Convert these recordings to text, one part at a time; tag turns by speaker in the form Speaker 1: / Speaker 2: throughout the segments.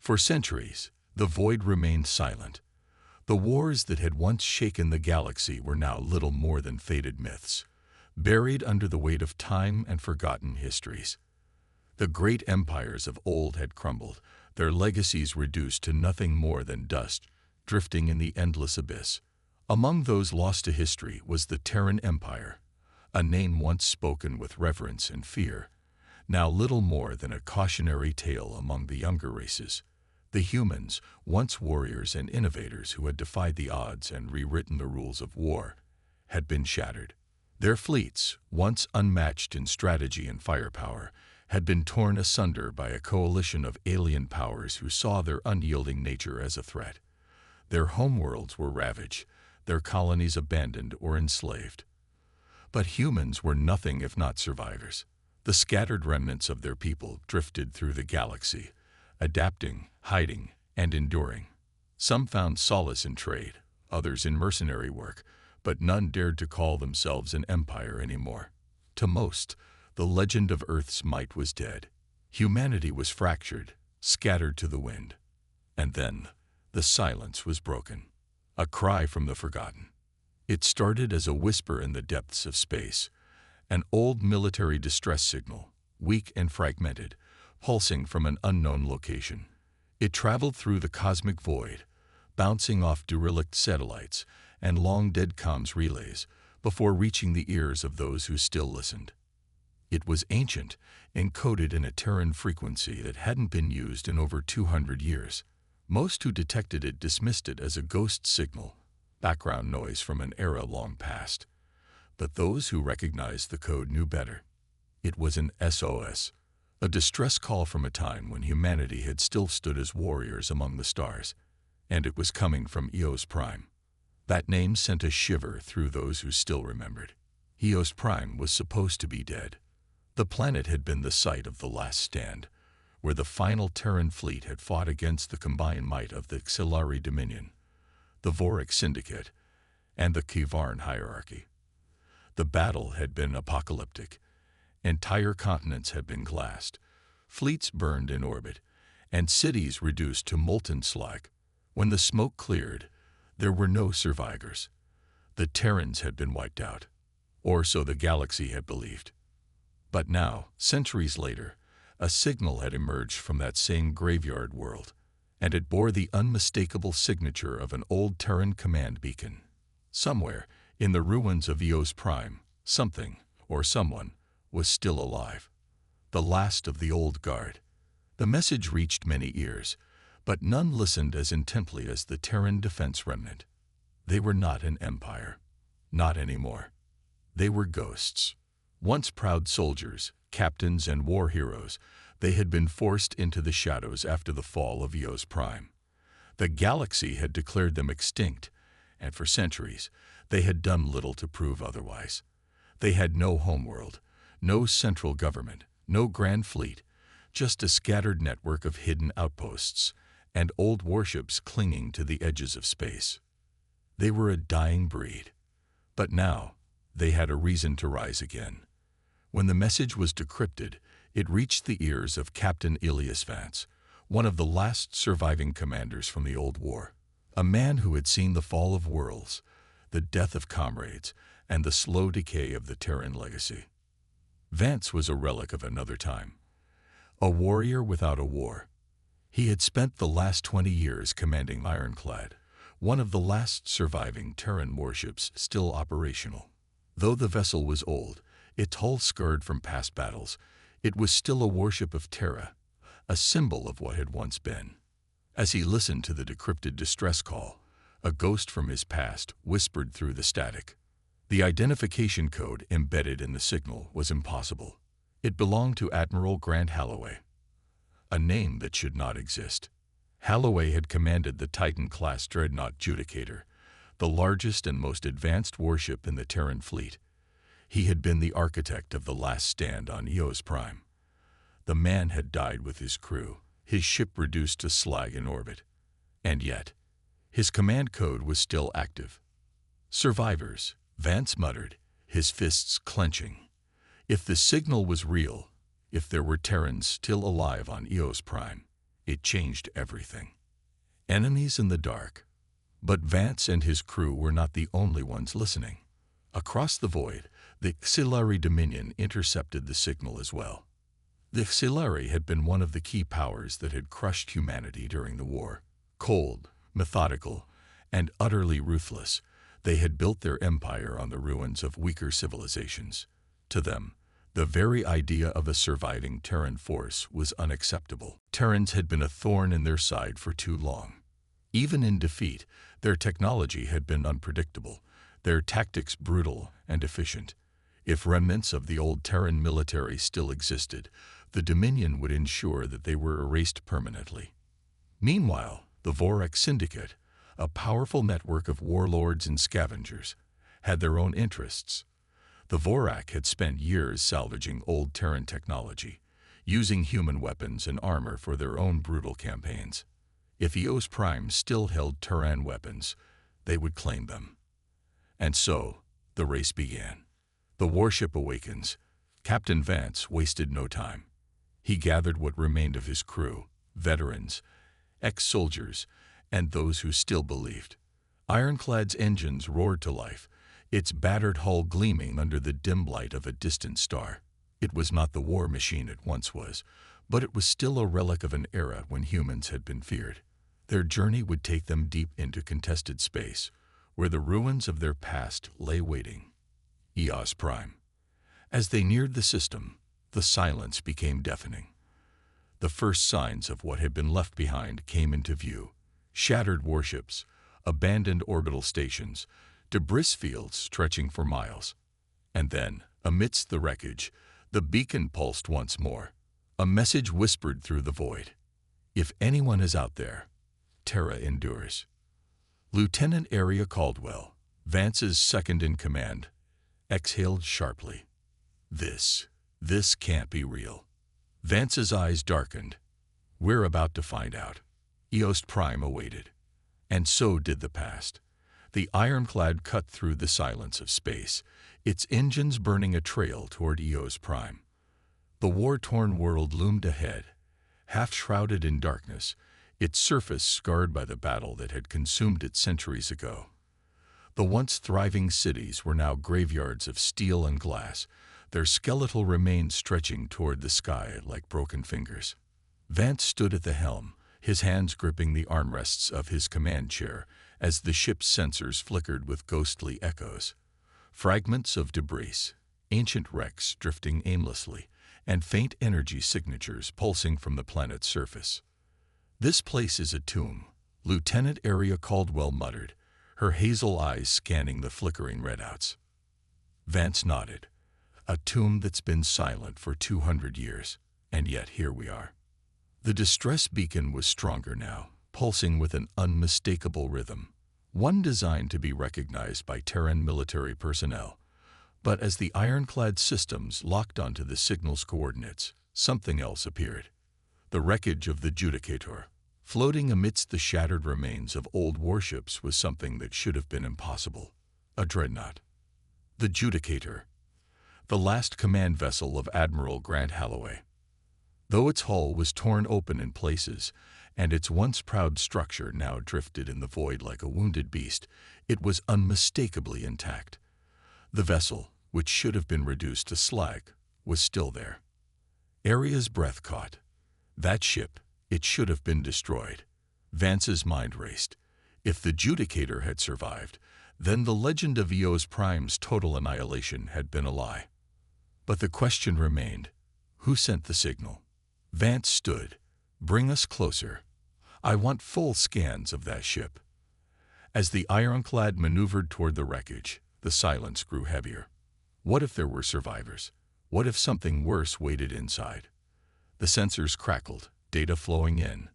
Speaker 1: For centuries, the void remained silent. The wars that had once shaken the galaxy were now little more than faded myths, buried under the weight of time and forgotten histories. The great empires of old had crumbled, their legacies reduced to nothing more than dust, drifting in the endless abyss. Among those lost to history was the Terran Empire, a name once spoken with reverence and fear, now little more than a cautionary tale among the younger races. The humans, once warriors and innovators who had defied the odds and rewritten the rules of war, had been shattered. Their fleets, once unmatched in strategy and firepower, had been torn asunder by a coalition of alien powers who saw their unyielding nature as a threat. Their homeworlds were ravaged, their colonies abandoned or enslaved. But humans were nothing if not survivors. The scattered remnants of their people drifted through the galaxy, adapting, hiding, and enduring. Some found solace in trade, others in mercenary work, but none dared to call themselves an empire anymore. To most, the legend of Earth's might was dead. Humanity was fractured, scattered to the wind. And then, the silence was broken. A cry from the forgotten. It started as a whisper in the depths of space, an old military distress signal, weak and fragmented, pulsing from an unknown location. It traveled through the cosmic void, bouncing off derelict satellites and long-dead comms relays before reaching the ears of those who still listened. It was ancient, encoded in a Terran frequency that hadn't been used in over 200 years. Most who detected it dismissed it as a ghost signal, background noise from an era long past. But those who recognized the code knew better. It was an SOS, a distress call from a time when humanity had still stood as warriors among the stars, and it was coming from Eos Prime. That name sent a shiver through those who still remembered. Eos Prime was supposed to be dead. The planet had been the site of the last stand, where the final Terran fleet had fought against the combined might of the Xilari Dominion, the Voric Syndicate, and the Kivarn hierarchy. The battle had been apocalyptic. Entire continents had been glassed, fleets burned in orbit, and cities reduced to molten slag. When the smoke cleared, there were no survivors. The Terrans had been wiped out, or so the galaxy had believed. But now, centuries later, a signal had emerged from that same graveyard world, and it bore the unmistakable signature of an old Terran command beacon. Somewhere, in the ruins of Eos Prime, something, or someone, was still alive. The last of the old guard. The message reached many ears, but none listened as intently as the Terran defense remnant. They were not an empire. Not anymore. They were ghosts. Once proud soldiers, captains, and war heroes, they had been forced into the shadows after the fall of Eos Prime. The galaxy had declared them extinct, and for centuries, they had done little to prove otherwise. They had no homeworld, no central government, no grand fleet, just a scattered network of hidden outposts and old warships clinging to the edges of space. They were a dying breed. But now, they had a reason to rise again. When the message was decrypted, it reached the ears of Captain Ilias Vance, one of the last surviving commanders from the old war. A man who had seen the fall of worlds, the death of comrades, and the slow decay of the Terran legacy. Vance was a relic of another time. A warrior without a war. He had spent the last 20 years commanding Ironclad, one of the last surviving Terran warships still operational. Though the vessel was old, its hull scarred from past battles, it was still a warship of Terra, a symbol of what had once been. As he listened to the decrypted distress call, a ghost from his past whispered through the static. The identification code embedded in the signal was impossible. It belonged to Admiral Grant Holloway, a name that should not exist. Holloway had commanded the Titan-class dreadnought Judicator, the largest and most advanced warship in the Terran fleet. He had been the architect of the last stand on Eos Prime. The man had died with his crew, his ship reduced to slag in orbit. And yet, his command code was still active. Survivors, Vance muttered, his fists clenching. If the signal was real, if there were Terrans still alive on Eos Prime, It changed everything. Enemies in the dark. But Vance and his crew were not the only ones listening. Across the void, the Xilari Dominion intercepted the signal as well. The Xilari had been one of the key powers that had crushed humanity during the war. Cold, methodical, and utterly ruthless, they had built their empire on the ruins of weaker civilizations. To them, the very idea of a surviving Terran force was unacceptable. Terrans had been a thorn in their side for too long. Even in defeat, their technology had been unpredictable, their tactics brutal and efficient. If remnants of the old Terran military still existed, the Dominion would ensure that they were erased permanently. Meanwhile, the Vorak Syndicate, a powerful network of warlords and scavengers, had their own interests. The Vorak had spent years salvaging old Terran technology, using human weapons and armor for their own brutal campaigns. If Eos Prime still held Terran weapons, they would claim them. And so, the race began. The warship awakens. Captain Vance wasted no time. He gathered what remained of his crew, veterans, ex-soldiers, and those who still believed. Ironclad's engines roared to life, its battered hull gleaming under the dim light of a distant star. It was not the war machine it once was, but it was still a relic of an era when humans had been feared. Their journey would take them deep into contested space, where the ruins of their past lay waiting. Eos Prime. As they neared the system, the silence became deafening. The first signs of what had been left behind came into view. Shattered warships, abandoned orbital stations, debris fields stretching for miles. And then, amidst the wreckage, the beacon pulsed once more. A message whispered through the void. If anyone is out there, Terra endures. Lieutenant Area Caldwell, Vance's second-in-command, exhaled sharply. This can't be real. Vance's eyes darkened. We're about to find out. Eos Prime awaited. And so did the past. The ironclad cut through the silence of space, its engines burning a trail toward Eos Prime. The war-torn world loomed ahead, half-shrouded in darkness, its surface scarred by the battle that had consumed it centuries ago. The once thriving cities were now graveyards of steel and glass, their skeletal remains stretching toward the sky like broken fingers. Vance stood at the helm, his hands gripping the armrests of his command chair as the ship's sensors flickered with ghostly echoes. Fragments of debris, ancient wrecks drifting aimlessly, and faint energy signatures pulsing from the planet's surface. "This place is a tomb," Lieutenant Area Caldwell muttered, her hazel eyes scanning the flickering redouts. Vance nodded. "A tomb that's been silent for 200 years, and yet here we are." The distress beacon was stronger now, pulsing with an unmistakable rhythm, one designed to be recognized by Terran military personnel. But as the ironclad systems locked onto the signal's coordinates, something else appeared. The wreckage of the Judicator. Floating amidst the shattered remains of old warships was something that should have been impossible. A dreadnought. The Judicator. The last command vessel of Admiral Grant Holloway. Though its hull was torn open in places, and its once proud structure now drifted in the void like a wounded beast, it was unmistakably intact. The vessel, which should have been reduced to slag, was still there. Aria's breath caught. That ship, it should have been destroyed. Vance's mind raced. If the Judicator had survived, then the legend of Eos Prime's total annihilation had been a lie. But the question remained, who sent the signal? Vance stood. "Bring us closer. I want full scans of that ship." As the ironclad maneuvered toward the wreckage, the silence grew heavier. What if there were survivors? What if something worse waited inside? The sensors crackled, data flowing in.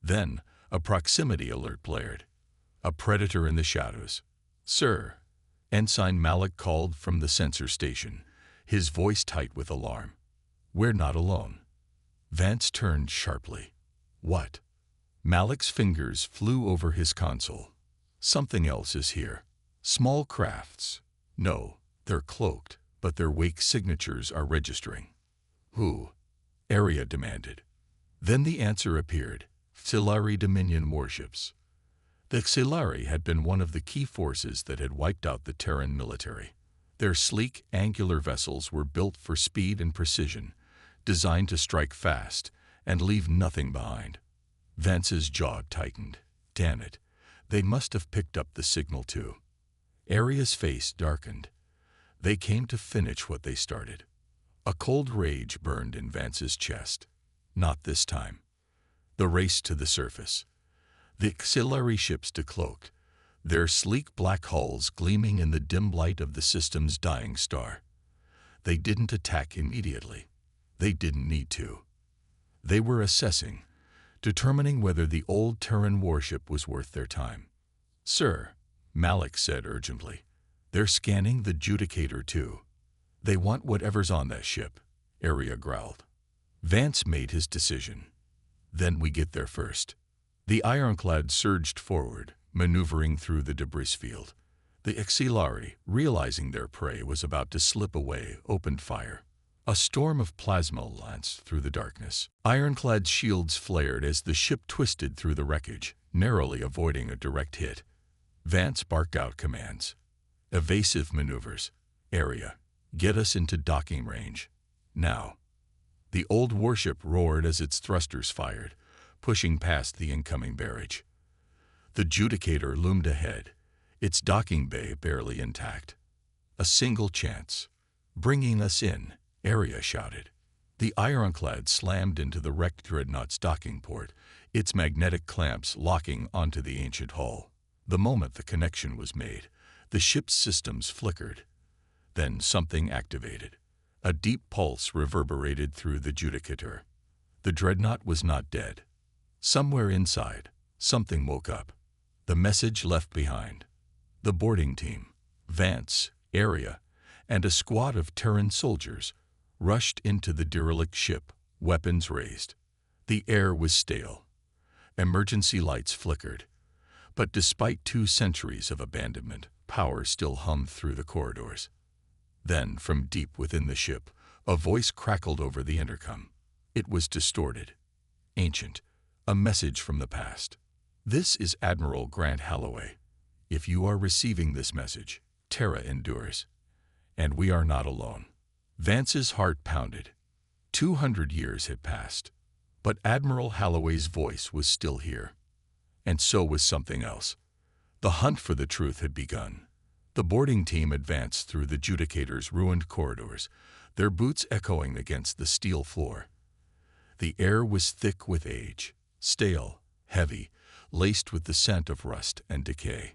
Speaker 1: Then, a proximity alert blared. A predator in the shadows. "Sir," Ensign Malik called from the sensor station, his voice tight with alarm. "We're not alone." Vance turned sharply. "What?" Malik's fingers flew over his console. "Something else is here. Small crafts. No, they're cloaked, but their wake signatures are registering." "Who?" Area demanded. Then the answer appeared: Xilari Dominion warships. The Xilari had been one of the key forces that had wiped out the Terran military. Their sleek, angular vessels were built for speed and precision, designed to strike fast and leave nothing behind. Vance's jaw tightened. Damn it, they must have picked up the signal too. Aria's face darkened. They came to finish what they started. A cold rage burned in Vance's chest. Not this time. The race to the surface. The Xilari ships decloaked, their sleek black hulls gleaming in the dim light of the system's dying star. They didn't attack immediately. They didn't need to. They were assessing, determining whether the old Terran warship was worth their time. "Sir," Malik said urgently, "they're scanning the Judicator too. They want whatever's on that ship," Aria growled. Vance made his decision. "Then we get there first." The ironclad surged forward, maneuvering through the debris field. The Xilari, realizing their prey was about to slip away, opened fire. A storm of plasma lanced through the darkness. Ironclad shields flared as the ship twisted through the wreckage, narrowly avoiding a direct hit. Vance barked out commands. "Evasive maneuvers. Aria, get us into docking range. Now." The old warship roared as its thrusters fired, pushing past the incoming barrage. The Judicator loomed ahead, its docking bay barely intact. "A single chance. Bringing us in," Aria shouted. The ironclad slammed into the wrecked dreadnought's docking port, its magnetic clamps locking onto the ancient hull. The moment the connection was made, the ship's systems flickered. Then something activated. A deep pulse reverberated through the Judicator. The dreadnought was not dead. Somewhere inside, something woke up. The message left behind. The boarding team, Vance, Aria, and a squad of Terran soldiers rushed into the derelict ship, weapons raised. The air was stale. Emergency lights flickered. But despite 2 centuries of abandonment, power still hummed through the corridors. Then, from deep within the ship, a voice crackled over the intercom. It was distorted, ancient, a message from the past. "This is Admiral Grant Holloway. If you are receiving this message, Terra endures. And we are not alone." Vance's heart pounded. 200 years had passed, but Admiral Holloway's voice was still here. And so was something else. The hunt for the truth had begun. The boarding team advanced through the Judicator's ruined corridors, their boots echoing against the steel floor. The air was thick with age, stale, heavy, laced with the scent of rust and decay.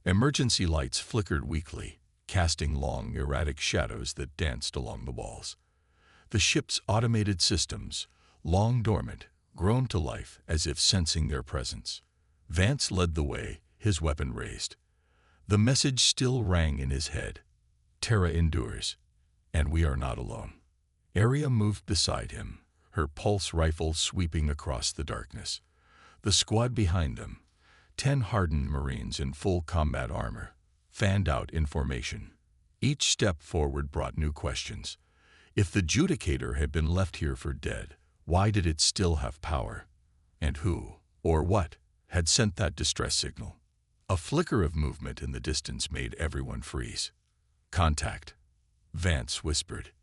Speaker 1: Emergency lights flickered weakly, casting long, erratic shadows that danced along the walls. The ship's automated systems, long dormant, groaned to life as if sensing their presence. Vance led the way, his weapon raised. The message still rang in his head. Terra endures, and we are not alone. Aria moved beside him, her pulse rifle sweeping across the darkness. The squad behind them, 10 hardened Marines in full combat armor, fanned out in formation. Each step forward brought new questions. If the Judicator had been left here for dead, why did it still have power? And who, or what, had sent that distress signal? A flicker of movement in the distance made everyone freeze. "Contact," Vance whispered.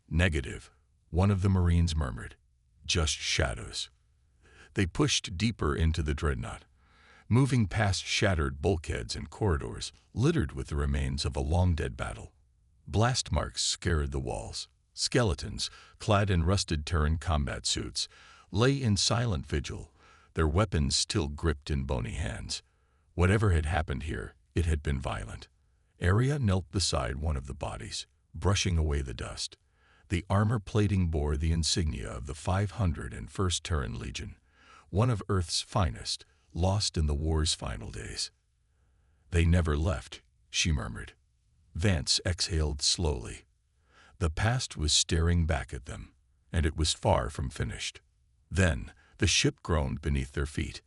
Speaker 1: "Negative," one of the Marines murmured. "Just shadows." They pushed deeper into the dreadnought, moving past shattered bulkheads and corridors littered with the remains of a long-dead battle. Blast marks scarred the walls. Skeletons, clad in rusted Terran combat suits, lay in silent vigil, their weapons still gripped in bony hands. Whatever had happened here, it had been violent. Aria knelt beside one of the bodies, brushing away the dust. The armor plating bore the insignia of the 501st Terran Legion, one of Earth's finest, lost in the war's final days. "They never left," she murmured. Vance exhaled slowly. The past was staring back at them, and it was far from finished. Then, the ship groaned beneath their feet.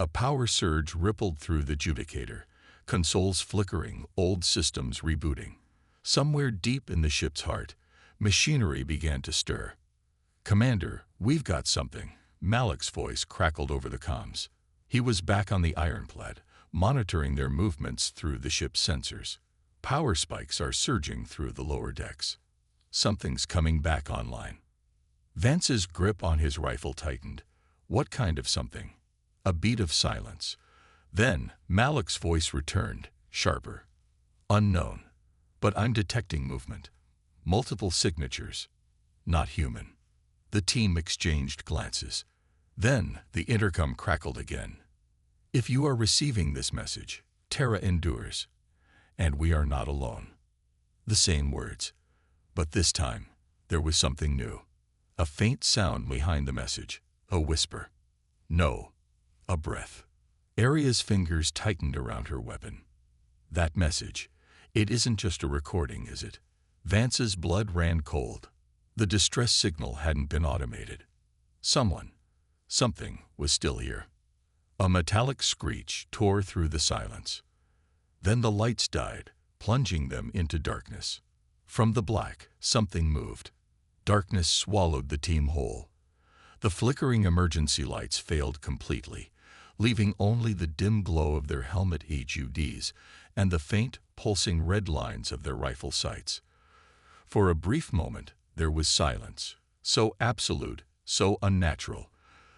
Speaker 1: A power surge rippled through the Judicator, consoles flickering, old systems rebooting. Somewhere deep in the ship's heart, machinery began to stir. "Commander, we've got something," Malik's voice crackled over the comms. He was back on the ironclad, monitoring their movements through the ship's sensors. Power spikes are surging through the lower decks. Something's coming back online. Vance's grip on his rifle tightened. What kind of something? A beat of silence. Then Malik's voice returned, sharper. Unknown. But I'm detecting movement. Multiple signatures. Not human. The team exchanged glances. Then the intercom crackled again. If you are receiving this message, Terra endures. And we are not alone. The same words. But this time, there was something new. A faint sound behind the message. A whisper. No. A breath. Aria's fingers tightened around her weapon. That message. It isn't just a recording, is it? Vance's blood ran cold. The distress signal hadn't been automated. Something was still here. A metallic screech tore through the silence. Then the lights died, plunging them into darkness. From the black, something moved. Darkness swallowed the team whole. The flickering emergency lights failed completely, leaving only the dim glow of their helmet HUDs and the faint, pulsing red lines of their rifle sights. For a brief moment, there was silence, so absolute, so unnatural,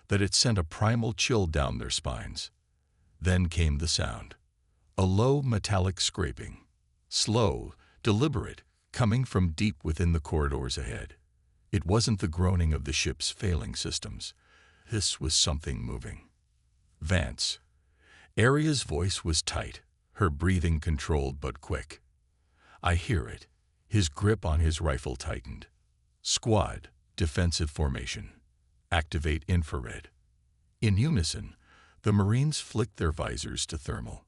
Speaker 1: that it sent a primal chill down their spines. Then came the sound. A low, metallic scraping. Slow, deliberate, coming from deep within the corridors ahead. It wasn't the groaning of the ship's failing systems. This was something moving. Vance. Aria's voice was tight, her breathing controlled but quick. I hear it. His grip on his rifle tightened. Squad, defensive formation. Activate infrared. In unison, the Marines flicked their visors to thermal.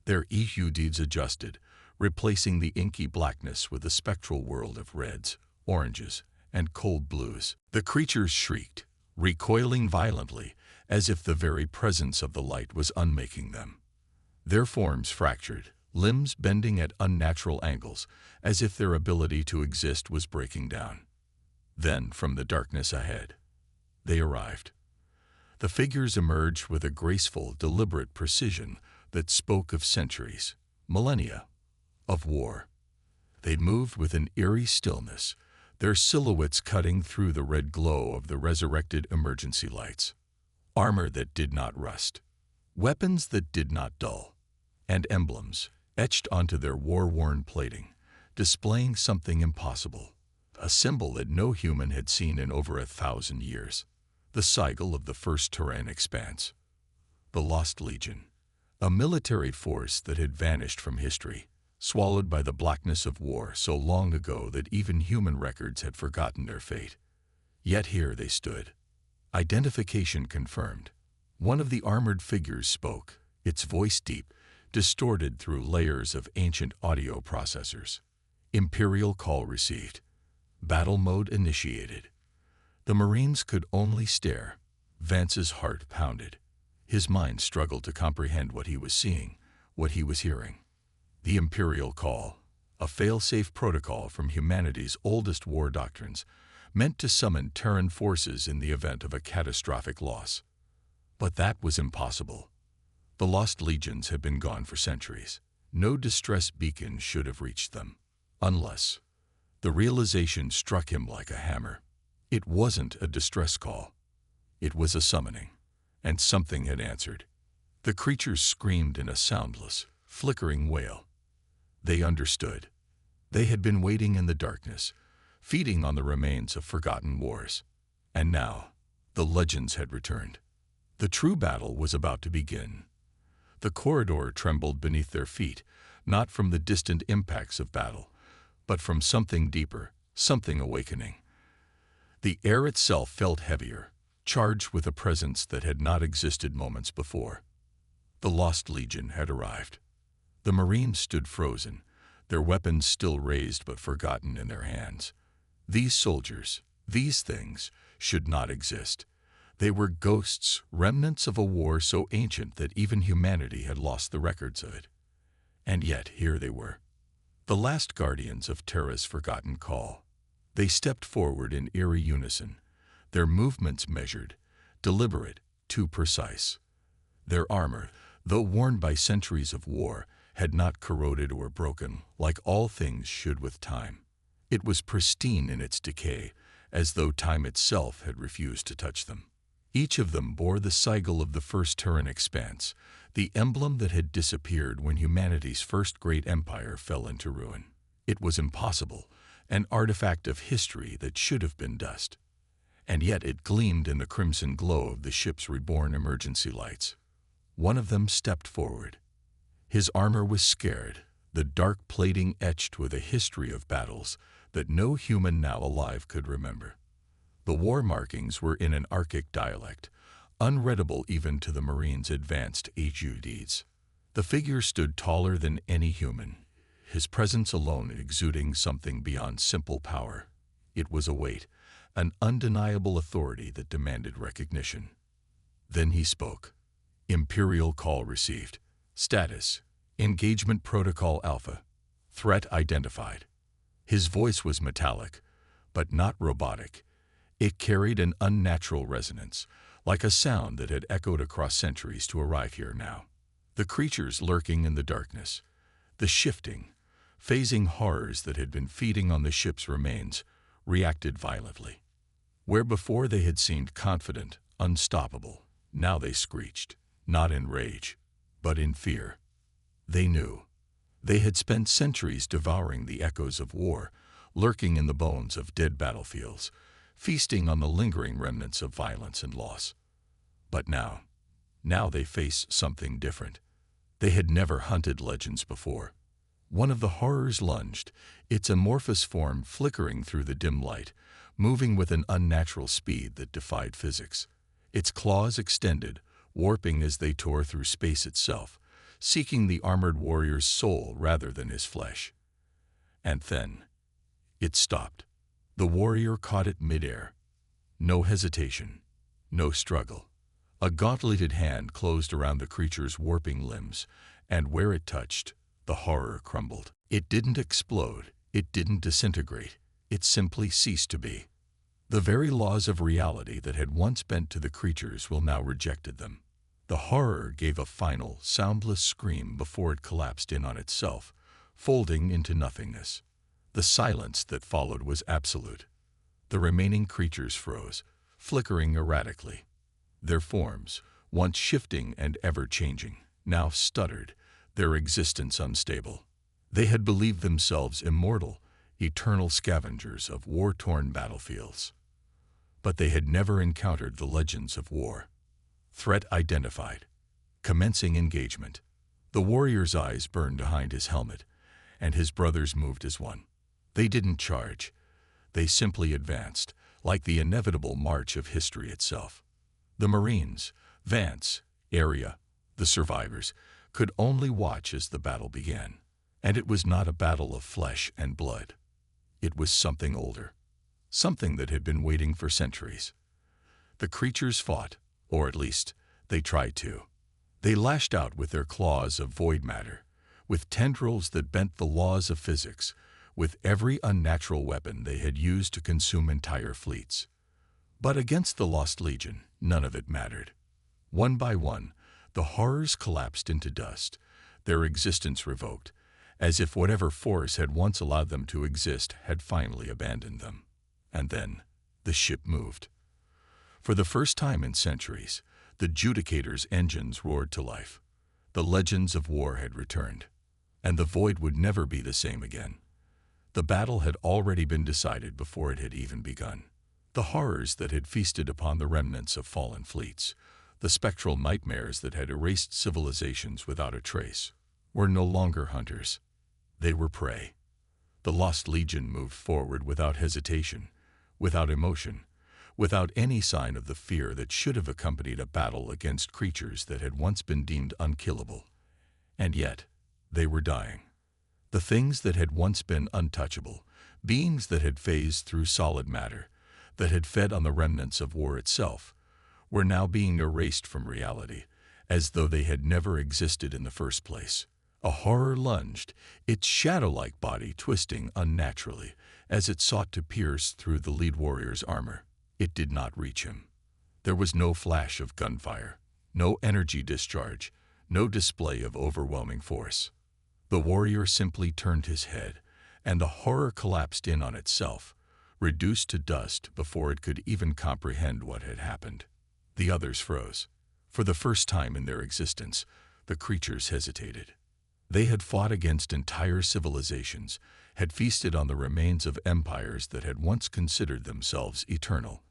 Speaker 1: Their EUDs adjusted, replacing the inky blackness with a spectral world of reds, oranges, and cold blues. The creatures shrieked, recoiling violently, as if the very presence of the light was unmaking them. Their forms fractured, limbs bending at unnatural angles, as if their ability to exist was breaking down. Then, from the darkness ahead, they arrived. The figures emerged with a graceful, deliberate precision that spoke of centuries, millennia, of war. They moved with an eerie stillness, their silhouettes cutting through the red glow of the resurrected emergency lights. Armor that did not rust, weapons that did not dull, and emblems etched onto their war-worn plating, displaying something impossible, a symbol that no human had seen in over 1,000 years. The sigil of the First Terran Expanse. The Lost Legion, a military force that had vanished from history, swallowed by the blackness of war so long ago that even human records had forgotten their fate. Yet here they stood. Identification confirmed. One of the armored figures spoke, its voice deep, distorted through layers of ancient audio processors. Imperial call received. Battle mode initiated. The Marines could only stare. Vance's heart pounded. His mind struggled to comprehend what he was seeing, what he was hearing. The Imperial call, a fail-safe protocol from humanity's oldest war doctrines, meant to summon Terran forces in the event of a catastrophic loss. But that was impossible. The Lost Legions had been gone for centuries. No distress beacon should have reached them. Unless... The realization struck him like a hammer. It wasn't a distress call. It was a summoning, and something had answered. The creatures screamed in a soundless, flickering wail. They understood. They had been waiting in the darkness, feeding on the remains of forgotten wars. And now, the legends had returned. The true battle was about to begin. The corridor trembled beneath their feet, not from the distant impacts of battle, but from something deeper, something awakening. The air itself felt heavier, charged with a presence that had not existed moments before. The Lost Legion had arrived. The Marines stood frozen, their weapons still raised but forgotten in their hands. These soldiers, these things, should not exist. They were ghosts, remnants of a war so ancient that even humanity had lost the records of it. And yet here they were, the last guardians of Terra's forgotten call. They stepped forward in eerie unison, their movements measured, deliberate, too precise. Their armor, though worn by centuries of war, had not corroded or broken, like all things should with time. It was pristine in its decay, as though time itself had refused to touch them. Each of them bore the sigil of the first Terran expanse, the emblem that had disappeared when humanity's first great empire fell into ruin. It was impossible, an artifact of history that should have been dust. And yet it gleamed in the crimson glow of the ship's reborn emergency lights. One of them stepped forward. His armor was scared, the dark plating etched with a history of battles that no human now alive could remember. The war markings were in an Arctic dialect, unreadable even to the Marines' advanced HUDs. The figure stood taller than any human, his presence alone exuding something beyond simple power. It was a weight, an undeniable authority that demanded recognition. Then he spoke. Imperial call received. Status: Engagement Protocol Alpha. Threat identified. His voice was metallic, but not robotic. It carried an unnatural resonance, like a sound that had echoed across centuries to arrive here now. The creatures lurking in the darkness, the shifting, phasing horrors that had been feeding on the ship's remains, reacted violently. Where before they had seemed confident, unstoppable, now they screeched, not in rage, but in fear. They knew. They had spent centuries devouring the echoes of war, lurking in the bones of dead battlefields, feasting on the lingering remnants of violence and loss. But now they faced something different. They had never hunted legends before. One of the horrors lunged, its amorphous form flickering through the dim light, moving with an unnatural speed that defied physics. Its claws extended, warping as they tore through space itself, seeking the armored warrior's soul rather than his flesh. And then it stopped. The warrior caught it midair. No hesitation, no struggle. A gauntleted hand closed around the creature's warping limbs, and where it touched, the horror crumbled. It didn't explode, it didn't disintegrate, it simply ceased to be. The very laws of reality that had once bent to the creatures will now rejected them. The horror gave a final, soundless scream before it collapsed in on itself, folding into nothingness. The silence that followed was absolute. The remaining creatures froze, flickering erratically. Their forms, once shifting and ever-changing, now stuttered, their existence unstable. They had believed themselves immortal, eternal scavengers of war-torn battlefields. But they had never encountered the legends of war. Threat identified. Commencing engagement. The warrior's eyes burned behind his helmet, and his brothers moved as one. They didn't charge. They simply advanced, like the inevitable march of history itself. The Marines, Vance, Area, the survivors, could only watch as the battle began. And it was not a battle of flesh and blood. It was something older, something that had been waiting for centuries. The creatures fought, or at least, they tried to. They lashed out with their claws of void matter, with tendrils that bent the laws of physics, with every unnatural weapon they had used to consume entire fleets. But against the Lost Legion, none of it mattered. One by one, the horrors collapsed into dust, their existence revoked, as if whatever force had once allowed them to exist had finally abandoned them. And then, the ship moved. For the first time in centuries, the Judicator's engines roared to life. The legends of war had returned, and the void would never be the same again. The battle had already been decided before it had even begun. The horrors that had feasted upon the remnants of fallen fleets, the spectral nightmares that had erased civilizations without a trace, were no longer hunters. They were prey. The Lost Legion moved forward without hesitation, without emotion, without any sign of the fear that should have accompanied a battle against creatures that had once been deemed unkillable. And yet, they were dying. The things that had once been untouchable, beings that had phased through solid matter, that had fed on the remnants of war itself, were now being erased from reality, as though they had never existed in the first place. A horror lunged, its shadow-like body twisting unnaturally as it sought to pierce through the lead warrior's armor. It did not reach him. There was no flash of gunfire, no energy discharge, no display of overwhelming force. The warrior simply turned his head, and the horror collapsed in on itself, reduced to dust before it could even comprehend what had happened. The others froze. For the first time in their existence, the creatures hesitated. They had fought against entire civilizations, had feasted on the remains of empires that had once considered themselves eternal.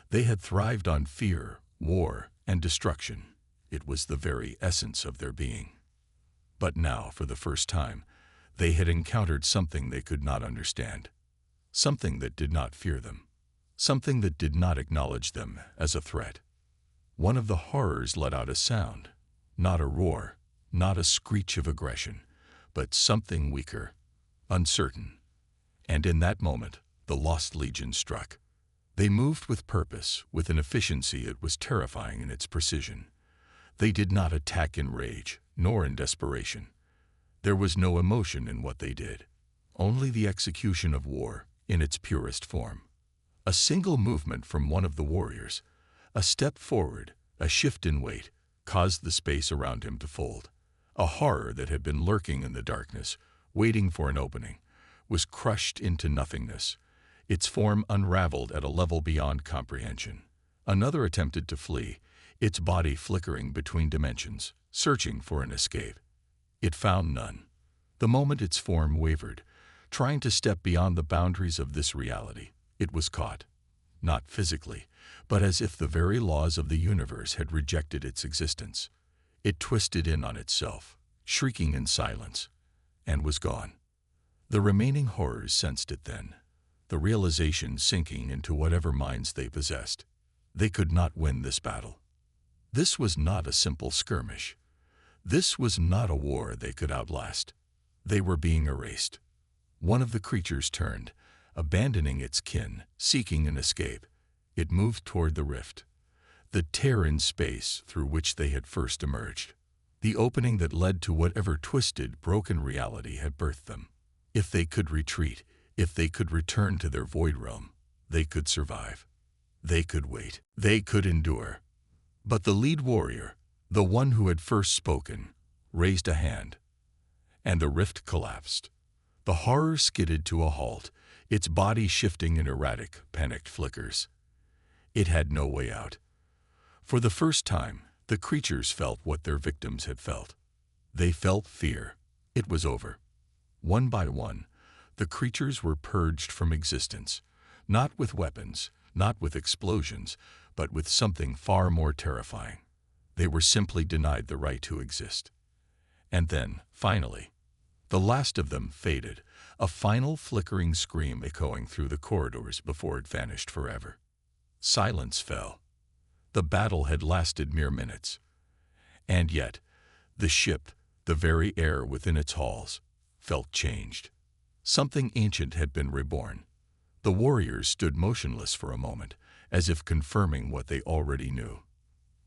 Speaker 1: They had thrived on fear, war, and destruction. It was the very essence of their being. But now, for the first time, they had encountered something they could not understand. Something that did not fear them. Something that did not acknowledge them as a threat. One of the horrors let out a sound, not a roar, not a screech of aggression, but something weaker, uncertain. And in that moment, the Lost Legion struck. They moved with purpose, with an efficiency that was terrifying in its precision. They did not attack in rage, nor in desperation. There was no emotion in what they did, only the execution of war in its purest form. A single movement from one of the warriors, a step forward, a shift in weight, caused the space around him to fold. A horror that had been lurking in the darkness, waiting for an opening, was crushed into nothingness, its form unraveled at a level beyond comprehension. Another attempted to flee, its body flickering between dimensions, searching for an escape. It found none. The moment its form wavered, trying to step beyond the boundaries of this reality, it was caught. Not physically, but as if the very laws of the universe had rejected its existence. It twisted in on itself, shrieking in silence, and was gone. The remaining horrors sensed it then, the realization sinking into whatever minds they possessed. They could not win this battle. This was not a simple skirmish. This was not a war they could outlast. They were being erased. One of the creatures turned, abandoning its kin, seeking an escape. It moved toward the rift, the tear in space through which they had first emerged, the opening that led to whatever twisted, broken reality had birthed them. If they could retreat, if they could return to their void realm, they could survive. They could wait. They could endure. But the lead warrior, the one who had first spoken, raised a hand, and the rift collapsed. The horror skidded to a halt, its body shifting in erratic, panicked flickers. It had no way out. For the first time, the creatures felt what their victims had felt. They felt fear. It was over. One by one, the creatures were purged from existence, not with weapons, not with explosions, but with something far more terrifying. They were simply denied the right to exist. And then, finally, the last of them faded, a final flickering scream echoing through the corridors before it vanished forever. Silence fell. The battle had lasted mere minutes. And yet, the ship, the very air within its halls, felt changed. Something ancient had been reborn. The warriors stood motionless for a moment, as if confirming what they already knew.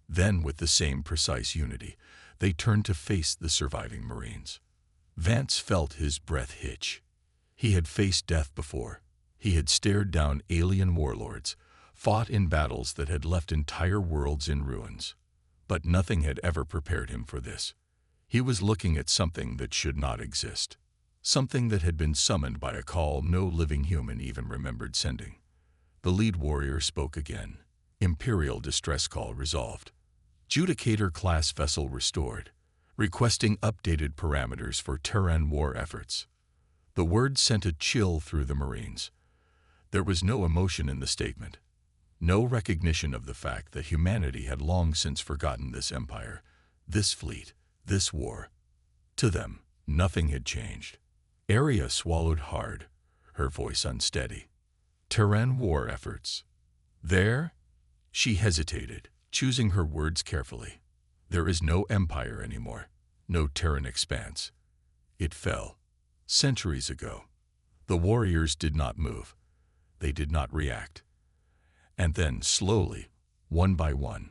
Speaker 1: Then, with the same precise unity, they turned to face the surviving Marines. Vance felt his breath hitch. He had faced death before. He had stared down alien warlords, fought in battles that had left entire worlds in ruins. But nothing had ever prepared him for this. He was looking at something that should not exist. Something that had been summoned by a call no living human even remembered sending. The lead warrior spoke again. Imperial distress call resolved. Judicator-class vessel restored, requesting updated parameters for Terran war efforts. The word sent a chill through the Marines. There was no emotion in the statement, no recognition of the fact that humanity had long since forgotten this empire, this fleet, this war. To them, nothing had changed. Arya swallowed hard, her voice unsteady. Terran war efforts. There? She hesitated, choosing her words carefully. There is no empire anymore, no Terran expanse. It fell. Centuries ago. The warriors did not move. They did not react. And then, slowly, one by one,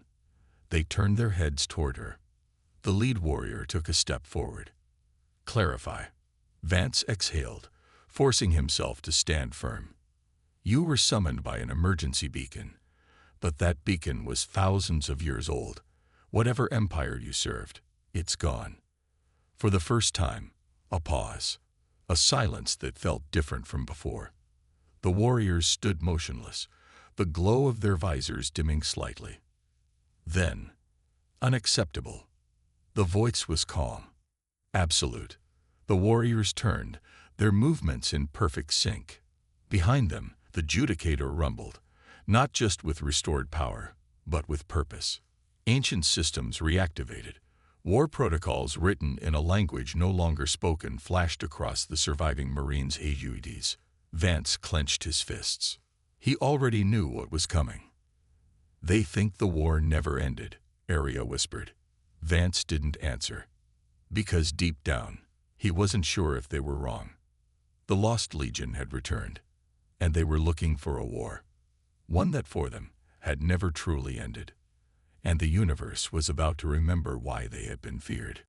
Speaker 1: they turned their heads toward her. The lead warrior took a step forward. Clarify. Vance exhaled, forcing himself to stand firm. You were summoned by an emergency beacon, But that beacon was thousands of years old. Whatever empire you served, it's gone. For the first time, a pause. A silence that felt different from before. The warriors stood motionless, the glow of their visors dimming slightly. Then, unacceptable. The voice was calm. Absolute. The warriors turned, their movements in perfect sync. Behind them, the Judicator rumbled, not just with restored power, but with purpose. Ancient systems reactivated. War protocols written in a language no longer spoken flashed across the surviving Marines' HUDs. Vance clenched his fists. He already knew what was coming. "They think the war never ended," Arya whispered. Vance didn't answer. Because deep down, he wasn't sure if they were wrong. The Lost Legion had returned, and they were looking for a war. One that for them had never truly ended. And the universe was about to remember why they had been feared.